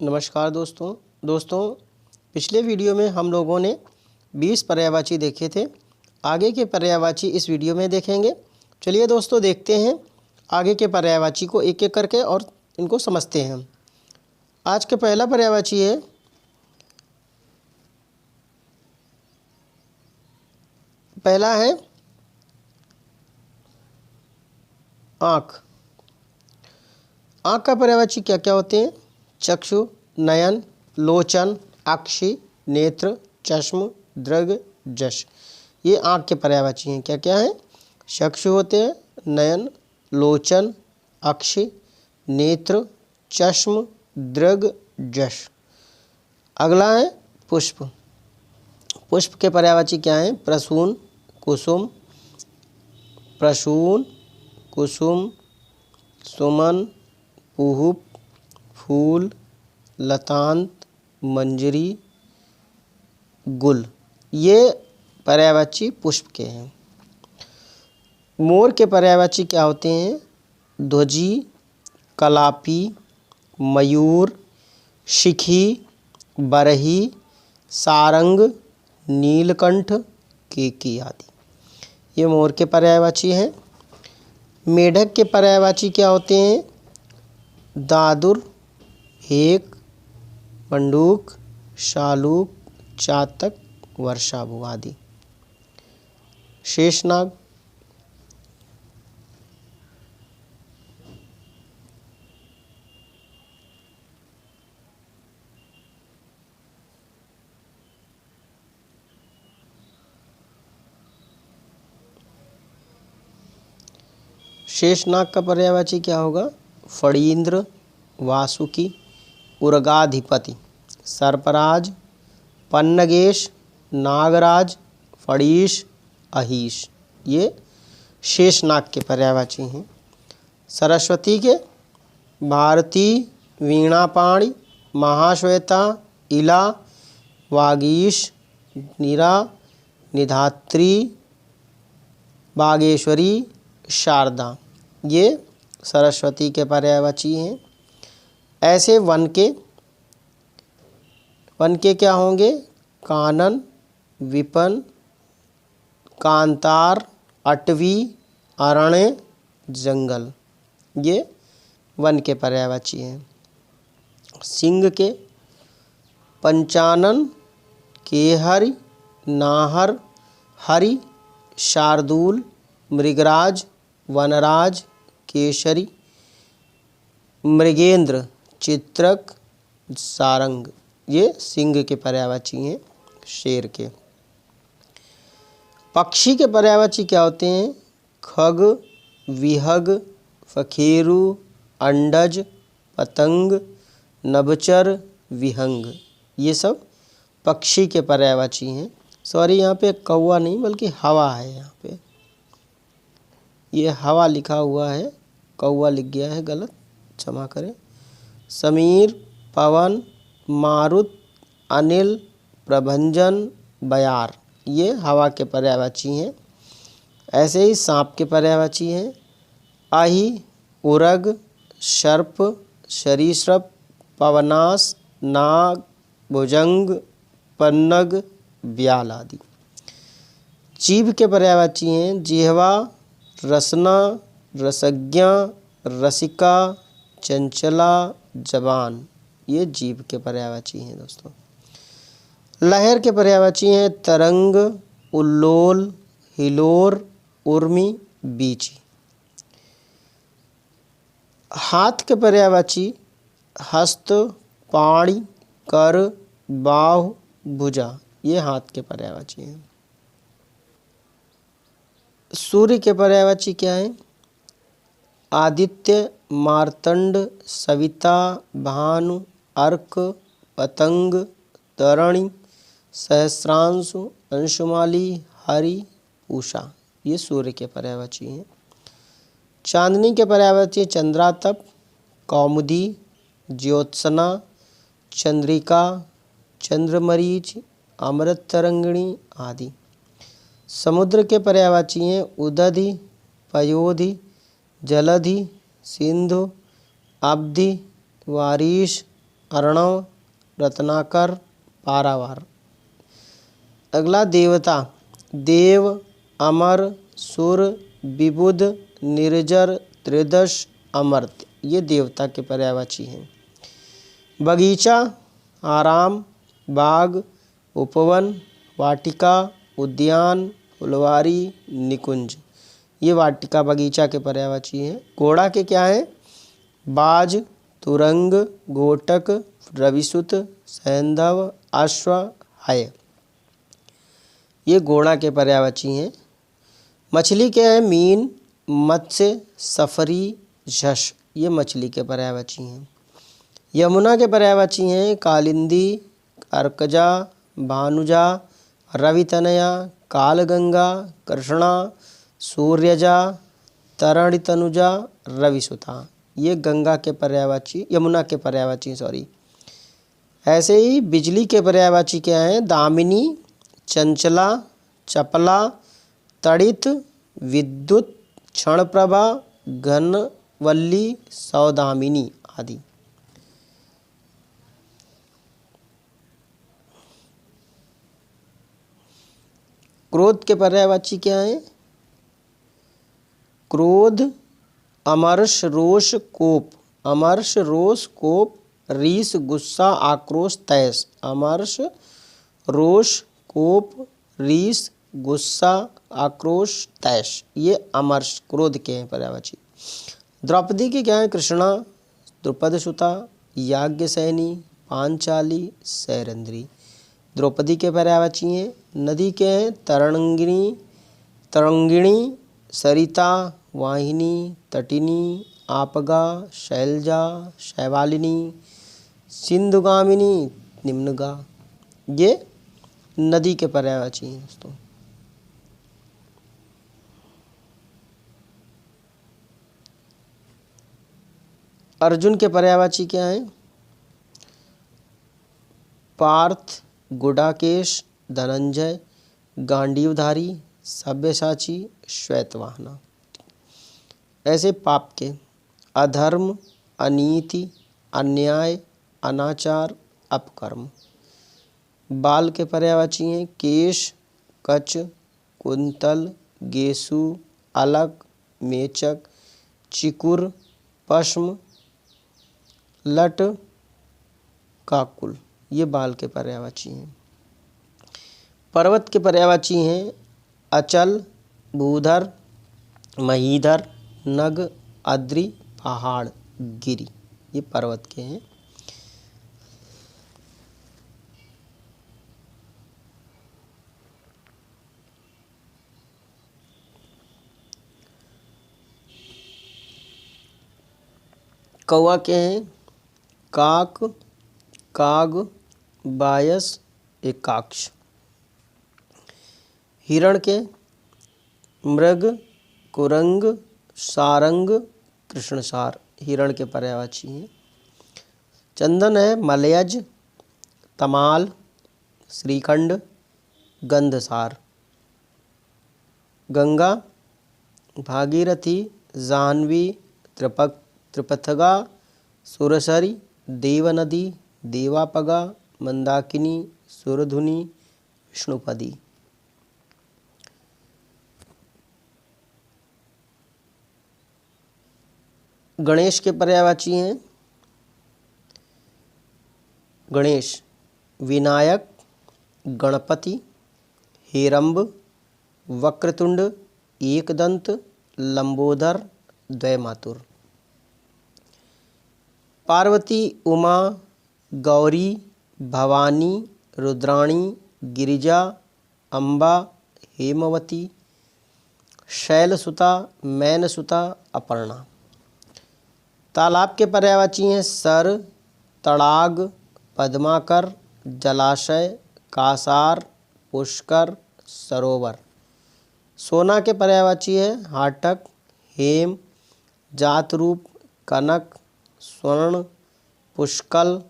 नमस्कार दोस्तों पिछले वीडियो में हम लोगों ने 20 पर्यायवाची देखे थे। आगे के पर्यायवाची इस वीडियो में देखेंगे। चलिए दोस्तों देखते हैं आगे के पर्यायवाची को एक एक करके और इनको समझते हैं। आज का पहला पर्यायवाची है पहला है आँख। आँख का पर्यायवाची क्या क्या होते हैं? चक्षु, नयन, लोचन, अक्षि, नेत्र, चश्म, दृग, जश। ये आँख के पर्यायवाची हैं। क्या क्या है? चक्षु होते हैं, नयन, लोचन, अक्षि, नेत्र, चश्म, दृग, जश। अगला है पुष्प। पुष्प के पर्यायवाची क्या हैं? प्रसून, कुसुम, प्रसून, कुसुम, सुमन, पुहुप, फूल, लतांत, मंजरी, गुल। ये पर्यायवाची पुष्प के हैं। मोर के पर्यायवाची क्या होते हैं? ध्वजी, कलापी, मयूर, शिखी, बरही, सारंग, नीलकंठ, केकी आदि। ये मोर के पर्यायवाची हैं। मेढक के पर्यायवाची क्या होते हैं? दादुर, हेक, मंडूक, शालूक, चातक, वर्षाभु आदि। शेषनाग। शेषनाग का पर्यायवाची क्या होगा? फणींद्र, वासुकी, उर्गाधिपति, सर्पराज, पन्नगेश, नागराज, फणीश, अहीश। ये शेषनाग के पर्यायवाची हैं। सरस्वती के भारती, वीणापाणी, महाश्वेता, इला, वागीश, नीरा, निधात्री, बागेश्वरी, शारदा। ये सरस्वती के पर्यायवाची हैं। ऐसे वन के क्या होंगे? कानन, विपन, कांतार, अटवी, अरण्य, जंगल। ये वन के पर्यायवाची हैं। सिंह के पंचानन, केहरि, नाहर, हरि, शार्दूल, मृगराज, वनराज, केसरी, मृगेंद्र, चित्रक, सारंग। ये सिंह के पर्यायवाची हैं। शेर के पक्षी के पर्यायवाची क्या होते हैं? खग, विहग, फखेरु, अंडज, पतंग, नभचर, विहंग। ये सब पक्षी के पर्यायवाची हैं। सॉरी, यहाँ पे कौवा नहीं बल्कि हवा है। यहाँ पे ये हवा लिखा हुआ है, कौवा लिख गया है, गलत, क्षमा करें। समीर, पवन, मारुत, अनिल, प्रभंजन, बयार। ये हवा के पर्यायवाची हैं। ऐसे ही सांप के पर्यायवाची हैं। आही, उरग, सर्प, सरीसृप, पवनास, नाग, भुजंग, पन्नग, ब्याल आदि। जीभ के पर्यायवाची हैं। जिह्वा, रसना, रसज्ञा, रसिका, चंचला, जबान। ये जीभ के पर्यायवाची हैं दोस्तों। लहर के पर्यायवाची हैं। तरंग, उल्लोल, हिलोर, उर्मी, बीची। हाथ के पर्यायवाची हस्त, पाणी, कर, बाहु, भुजा। ये हाथ के पर्यायवाची हैं। सूर्य के पर्यायवाची क्या है? आदित्य, मार्तंड, सविता, भानु, अर्क, पतंग, तरणि, सहस्रांशु, अंशुमाली, हरि, उषा। ये सूर्य के पर्यायवाची हैं। चांदनी के पर्यायवाची चंद्रातप, कौमुदी, ज्योत्सना, चंद्रिका, चंद्रमरीच, अमृत तरंगिणी आदि। समुद्र के पर्यायवाची हैं। उदधि, पयोधि, जलधि, सिंधु, अब्धि, वारिश, अर्णव, रत्नाकर, पारावार। अगला देवता, देव, अमर, सुर, विबुध, निर्जर, त्रिदश, अमर्त्य, ये देवता के पर्यायवाची हैं। बगीचा, आराम, बाग, उपवन, वाटिका, उद्यान, फुलवारी, निकुंज, ये वाटिका बगीचा के पर्यायवाची हैं। घोड़ा के क्या हैं? बाज, तुरंग, घोटक, रविसुत, सैंधव, अश्व, हय, ये घोड़ा के पर्यायवाची हैं। मछली के हैं? मीन, मत्स्य, सफरी, झष, ये मछली के पर्यायवाची हैं। यमुना के पर्यायवाची हैं कालिंदी, अर्कजा, भानुजा, रवितनया, कालगंगा, कृष्णा, सूर्यजा, तरणितनुजा, रविसुता, ये गंगा के पर्यायवाची, यमुना के पर्यायवाची सॉरी। ऐसे ही बिजली के पर्यायवाची क्या हैं? दामिनी, चंचला, चपला, तड़ित, विद्युत, क्षणप्रभा, घनवल्ली, सौदामिनी आदि। क्रोध के पर्यायवाची क्या हैं? क्रोध, अमर्ष, रोष, कोप, अमर्ष, रोष, कोप, रीस, गुस्सा, आक्रोश, तैश, अमर्ष, रोष, कोप, रीस, गुस्सा, आक्रोश, तैश, ये अमर्ष क्रोध के हैं पर्यायवाची। द्रौपदी की क्या है? कृष्णा, द्रुपद सुता, याज्ञसेनी, पांचाली, सैरंध्री, द्रौपदी के पर्यायवाची हैं। नदी के हैं? तरंगिणी, तरंगिणी, सरिता, वाहिनी, तटिनी, आपगा, शैलजा, शैवालिनी, सिंधुगामिनी, निम्नगा, ये नदी के पर्यायवाची हैं दोस्तों। अर्जुन के पर्यायवाची क्या हैं? पार्थ, गुडाकेश, धनंजय, गांडीवधारी, सब्यसाची, श्वेतवाहना। ऐसे पाप के अधर्म, अनीति, अन्याय, अनाचार, अपकर्म। बाल के पर्यायवाची हैं केश, कच, कुंतल, गेसु, अलक, मेचक, चिकुर, पश्म, लट, काकुल, ये बाल के पर्यायवाची हैं। पर्वत के पर्यायवाची हैं अचल, भूधर, महीधर, नग, अद्रि, पहाड़, गिरि, ये पर्वत के हैं। कौवा के हैं काक, काग, बायस, एकाक्ष। हिरण के मृग, कुरंग, सारंग, कृष्णसार, हिरण के पर्यायवाची हैं। चंदन है मलयज, तमाल, श्रीखंड, गंधसार। गंगा, भागीरथी, जाह्नवी, त्रिपथगा, सुरसरी, देवनदी, देवापगा, मंदाकिनी, सुरधुनी, विष्णुपदी। गणेश के पर्यायवाची हैं गणेश, विनायक, गणपति, हेरंब, वक्रतुंड, एकदंत, लंबोदर, द्वैमातुर। पार्वती, उमा, गौरी, भवानी, रुद्राणी, गिरिजा, अम्बा, हेमवती, शैलसुता, मैनसुता, अपर्णा। तालाब के पर्यायवाची हैं सर, तड़ाग, पद्माकर, जलाशय, कासार, पुष्कर, सरोवर। सोना के पर्यायवाची है हाटक, हेम, जातरूप, कनक, स्वर्ण, पुष्कल,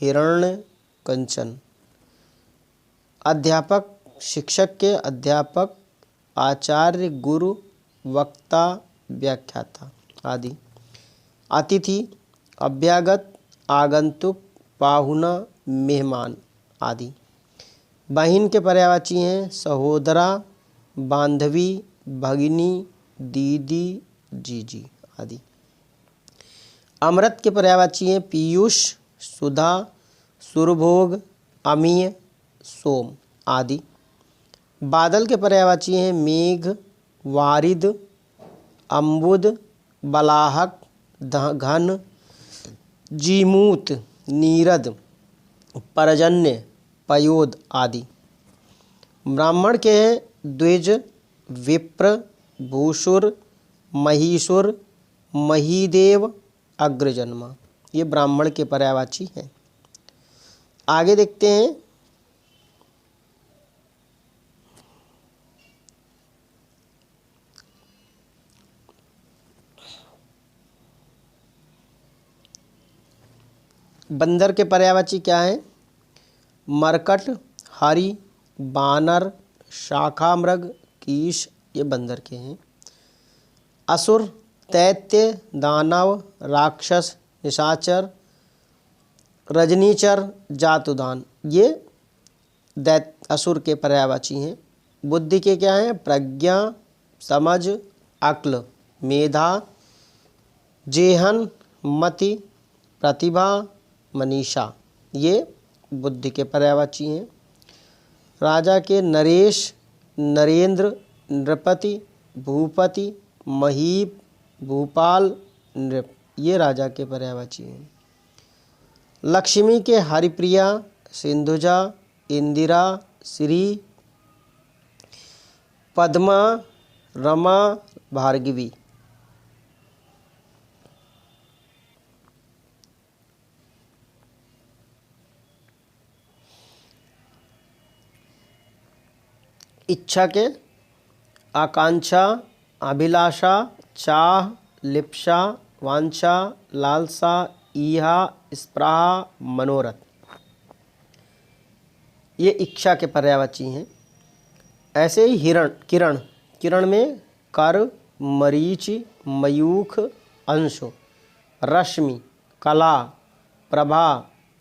हिरण्य, कंचन। अध्यापक, शिक्षक के अध्यापक, आचार्य, गुरु, वक्ता, व्याख्याता आदि। अतिथि, अभ्यागत, आगंतुक, पाहुना, मेहमान आदि। बहन के पर्यायवाची हैं सहोदरा, बांधवी, भगिनी, दीदी, जीजी आदि। अमृत के पर्यायवाची हैं पीयूष, सुधा, सुरभोग, अमीय, सोम आदि। बादल के पर्यायवाची हैं मेघ, वारिद, अम्बुद, बलाहक, घन, जीमूत, नीरद, पर्जन्य, पयोद आदि। ब्राह्मण के हैं द्विज, विप्र, भूसुर, महीसुर, महीदेव, अग्रजन्मा। ये ब्राह्मण के पर्यायवाची हैं। आगे देखते हैं बंदर के पर्यायवाची क्या है। मरकट, हरि, बानर, शाखामृग, कीश ये बंदर के हैं। असुर, दैत्य, दानव, राक्षस, निशाचर, रजनीचर, जातुदान ये असुर के पर्यायवाची हैं। बुद्धि के क्या हैं प्रज्ञा, समझ, अक्ल, मेधा, जेहन, मति, प्रतिभा, मनीषा ये बुद्धि के पर्यायवाची हैं। राजा के नरेश, नरेंद्र, नृपति, भूपति, महीप, भूपाल, नृप ये राजा के पर्यायवाची हैं। लक्ष्मी के हरिप्रिया, सिंधुजा, इंदिरा, श्री, पद्मा, रमा, भार्गवी। इच्छा के आकांक्षा, अभिलाषा, चाह, लिप्सा, वांछा, लालसा, ईहा, स्पृहा, मनोरथ ये इच्छा के पर्यायवाची हैं। ऐसे ही हिरण, किरण, किरण में कर, मरीचि, मयूख, अंशु, रश्मि, कला, प्रभा,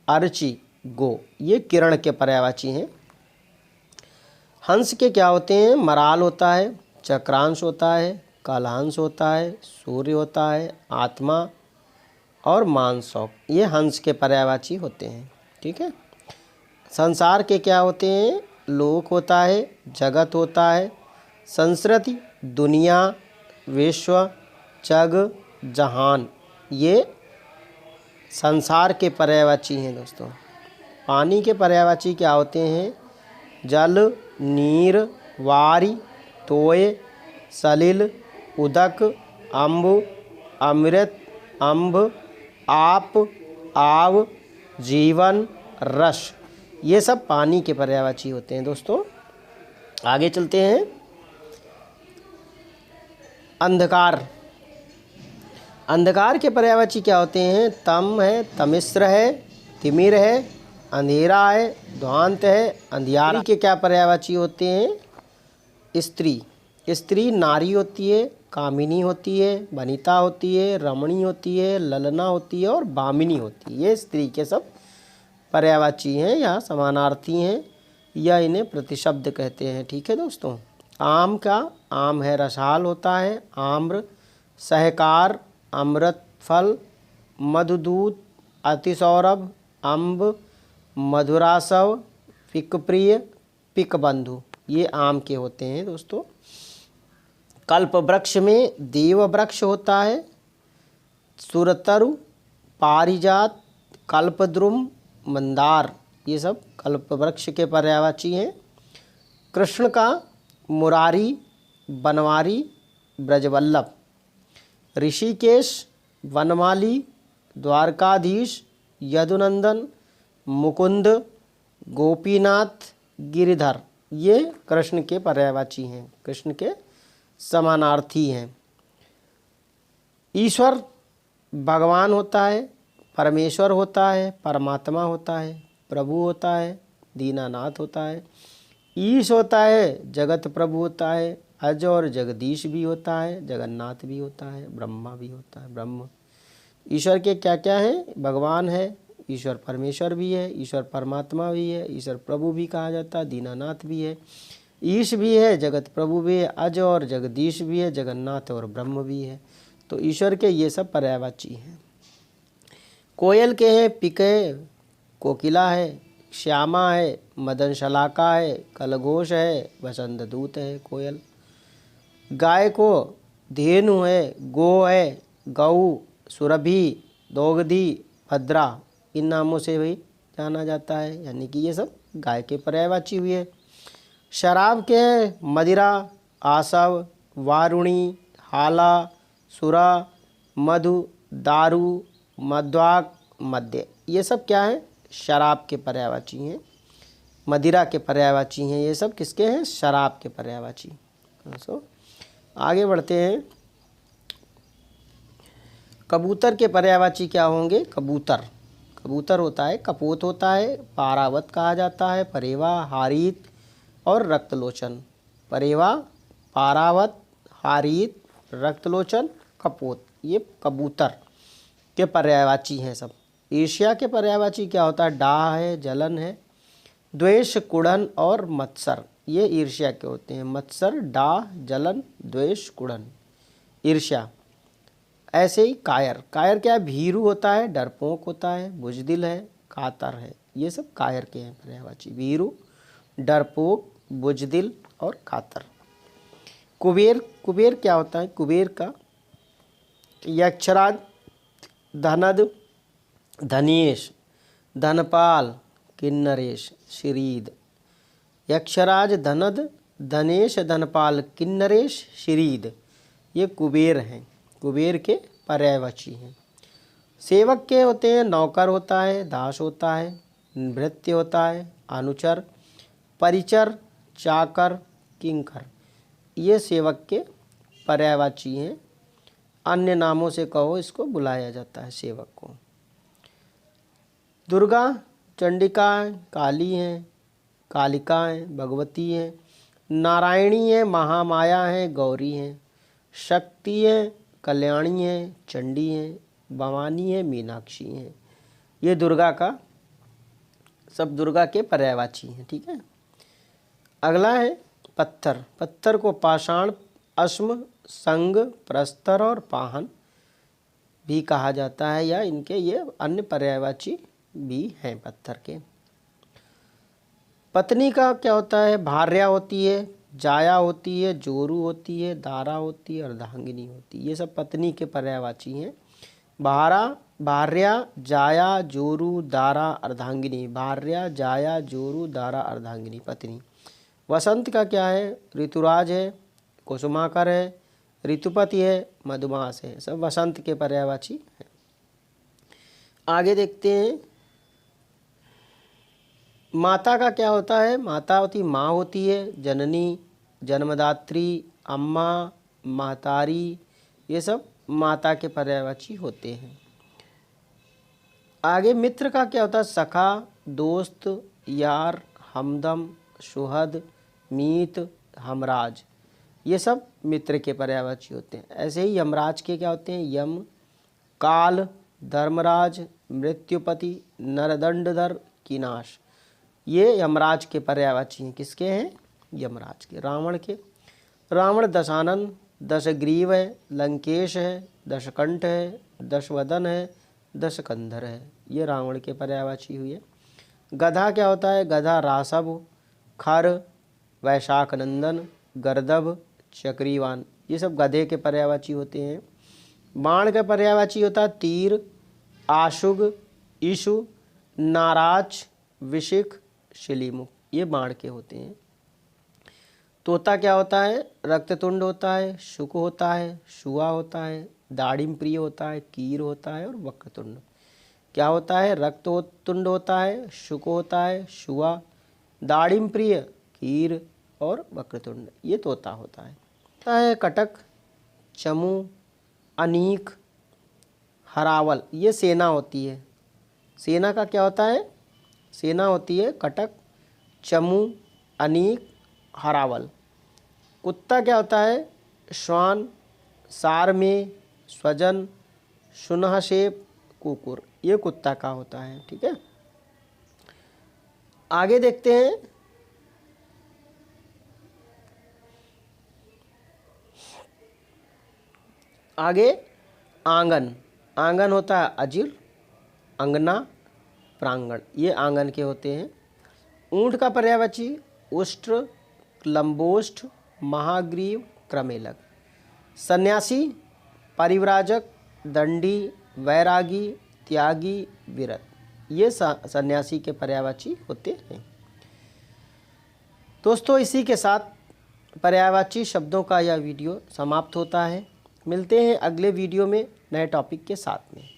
अर्चि, गो ये किरण के पर्यायवाची हैं। हंस के क्या होते हैं मराल होता है, चक्रांश होता है, कालहंस होता है, सूर्य होता है, आत्मा और मानसौक ये हंस के पर्यायवाची होते हैं। ठीक है। संसार के क्या होते हैं लोक होता है, जगत होता है, संस्कृति, दुनिया, विश्व, जग, जहान ये संसार के पर्यायवाची हैं दोस्तों। पानी के पर्यायवाची क्या होते हैं जल, नीर, वारी, तोय, सलिल, उदक, अम्ब, अमृत, अम्ब, आप, आव, जीवन, रस ये सब पानी के पर्यायवाची होते हैं दोस्तों। आगे चलते हैं। अंधकार, अंधकार के पर्यायवाची क्या होते हैं तम है, तमिश्र है, तिमिर है, अंधेरा है, ध्वांत है, अंधियारा। के क्या पर्यायवाची होते हैं स्त्री, स्त्री नारी होती है, कामिनी होती है, वनिता होती है, रमणी होती है, ललना होती है और बामिनी होती है। ये स्त्री के सब पर्यायवाची हैं या समानार्थी हैं या इन्हें प्रतिशब्द कहते हैं। ठीक है दोस्तों। आम का आम है रसाल होता है, आम्र, सहकार, अमृत फल, मधुदूत, अतिसौरभ, अम्ब, मधुरासव, पिकप्रिय, पिकबंधु ये आम के होते हैं दोस्तों। कल्प वृक्ष में देव वृक्ष होता है, सुरतरु, पारिजात, कल्पद्रुम, मंदार ये सब कल्प वृक्ष के पर्यायवाची हैं। कृष्ण का मुरारी, बनवारी, ब्रजवल्लभ, ऋषिकेश, वनमाली, द्वारकाधीश, यदुनंदन, मुकुंद, गोपीनाथ, गिरिधर ये कृष्ण के पर्यायवाची हैं, कृष्ण के समानार्थी हैं। ईश्वर भगवान होता है, परमेश्वर होता है, परमात्मा होता है, प्रभु होता है, दीनानाथ होता है, ईश होता है, जगत प्रभु होता है, अज और जगदीश भी होता है, जगन्नाथ भी होता है, ब्रह्मा भी होता है। ब्रह्म ईश्वर के क्या क्या हैं भगवान है, ईश्वर परमेश्वर भी है, ईश्वर परमात्मा भी है, ईश्वर प्रभु भी कहा जाता है, दीनानाथ भी है, ईश भी है, जगत प्रभु भी है, अज और जगदीश भी है, जगन्नाथ और ब्रह्म भी है। तो ईश्वर के ये सब पर्यायवाची हैं। कोयल के हैं पिके, कोकिला है, श्यामा है, मदन शलाका है, कलघोष है, वसंत दूत है कोयल। गाय को धेनु है, गो है, गऊ, सुरभि, दोगधी, भद्रा, इन नामों से भी जाना जाता है, यानी कि ये सब गाय के पर्यायवाची हुए। शराब के हैं मदिरा, आसव, वारुणी, हाला, सुरा, मधु, दारू, मध्वाक, मद्य, ये सब क्या है? शराब के पर्यायवाची हैं। मदिरा के पर्यायवाची हैं, ये सब किसके हैं? शराब के पर्यायवाची। आगे बढ़ते हैं। कबूतर के पर्यायवाची क्या होंगे? कबूतर, कबूतर होता है, कपोत होता है, पारावत कहा जाता है, परेवा, हारीत और रक्तलोचन। परेवा, पारावत, हारीत, रक्तलोचन, कपोत, ये कबूतर के पर्यायवाची हैं सब। ईर्ष्या के पर्यायवाची क्या होता है? डाह है, जलन है, द्वेष, कुड़न और मत्सर, ये ईर्ष्या के होते हैं। मत्सर, डाह, जलन, द्वेष, कुड़न, ईर्ष्या। ऐसे ही कायर, कायर क्या है? भीरू होता है, डरपोक होता है, बुजदिल है, कातर है, ये सब कायर के हैं पर्यायवाची। भीरू, डरपोक, बुजदिल और कातर। कुबेर, कुबेर क्या होता है? कुबेर का यक्षराज, धनद, धनेश, धनपाल, किन्नरेश, श्रीद। यक्षराज, धनद, धनेश, धनपाल, किन्नरेश, श्रीद, ये कुबेर हैं, कुबेर के पर्यायवाची हैं। सेवक के होते हैं, नौकर होता है, दास होता है, भृत्य होता है, अनुचर, परिचर, चाकर, किंकर, ये सेवक के पर्यायवाची हैं। अन्य नामों से कहो इसको बुलाया जाता है सेवक को। दुर्गा, चंडिका, काली हैं, कालिका हैं, भगवती हैं, नारायणी हैं, महामाया हैं, गौरी हैं, शक्ति हैं, कल्याणी हैं, चंडी हैं, भवानी हैं, मीनाक्षी हैं, ये दुर्गा का सब दुर्गा के पर्यायवाची हैं। ठीक है। अगला है पत्थर। पत्थर को पाषाण, अश्म, संग, प्रस्तर और पाहन भी कहा जाता है, या इनके ये अन्य पर्यायवाची भी हैं पत्थर के। पत्नी का क्या होता है? भार्या होती है, जाया होती है, जोरू होती है, दारा होती है, अर्धांगिनी होती है, ये सब पत्नी के पर्यायवाची हैं। भार्या, जाया, जोरू, दारा, अर्धांगिनी। भार्या, जाया, जोरू, दारा, अर्धांगिनी, पत्नी। वसंत का क्या है? ऋतुराज है, कुसुमाकर है, ऋतुपति है, मधुमास है, सब वसंत के पर्यायवाची हैं। आगे देखते हैं। माता का क्या होता है? माता होती, माँ होती है, जननी, जन्मदात्री, अम्मा, महतारी, ये सब माता के पर्यायवाची होते हैं। आगे मित्र का क्या होता है? सखा, दोस्त, यार, हमदम, सुहद, मीत, हमराज, ये सब मित्र के पर्यायवाची होते हैं। ऐसे ही यमराज के क्या होते हैं? यम, काल, धर्मराज, मृत्युपति, नरदंडधर, किनाश, ये यमराज के पर्यायवाची हैं। किसके हैं? यमराज के। रावण के, रावण दशानन, दशग्रीव है, लंकेश है, दशकंठ है, दशवदन है, दशकंधर है, ये रावण के पर्यायवाची हुए। गधा क्या होता है? गधा रासव, खर, वैशाख नंदन, गर्दभ, चक्रीवान, ये सब गधे के पर्यायवाची होते हैं। बाण का पर्यायवाची होता है तीर, आशुग, ईशु, नाराज, विशिख, शिलीमुख, ये बाण के होते हैं। तोता क्या होता है? रक्ततुंड होता है, शुक होता है, शुआ होता है, दाड़िम प्रिय होता है, कीर होता है और वक्रतुंड। क्या होता है? रक्ततुंड होता है, शुक होता है, शुआ, दाड़िम प्रिय, कीर और वक्रतुंड, ये तोता होता है। कटक, चमू, अनीक, हरावल, ये सेना होती है। सेना का क्या होता है? सेना होती है कटक, चमू, अनीक, हरावल। कुत्ता क्या होता है? श्वान, सारमेय, स्वजन, शुनहशेप, कुकुर, ये कुत्ता का होता है। ठीक है, आगे देखते हैं। आगे आंगन, आंगन होता है अजीर, अंगना, प्रांगण, ये आंगन के होते हैं। ऊंट का पर्यायवाची उष्ट्र, लंबोष्ठ, महाग्रीव, क्रमेलक। सन्यासी, परिव्राजक, दंडी, वैरागी, त्यागी, विरत, ये सन्यासी के पर्यायवाची होते हैं। दोस्तों, इसी के साथ पर्यायवाची शब्दों का यह वीडियो समाप्त होता है। मिलते हैं अगले वीडियो में नए टॉपिक के साथ में।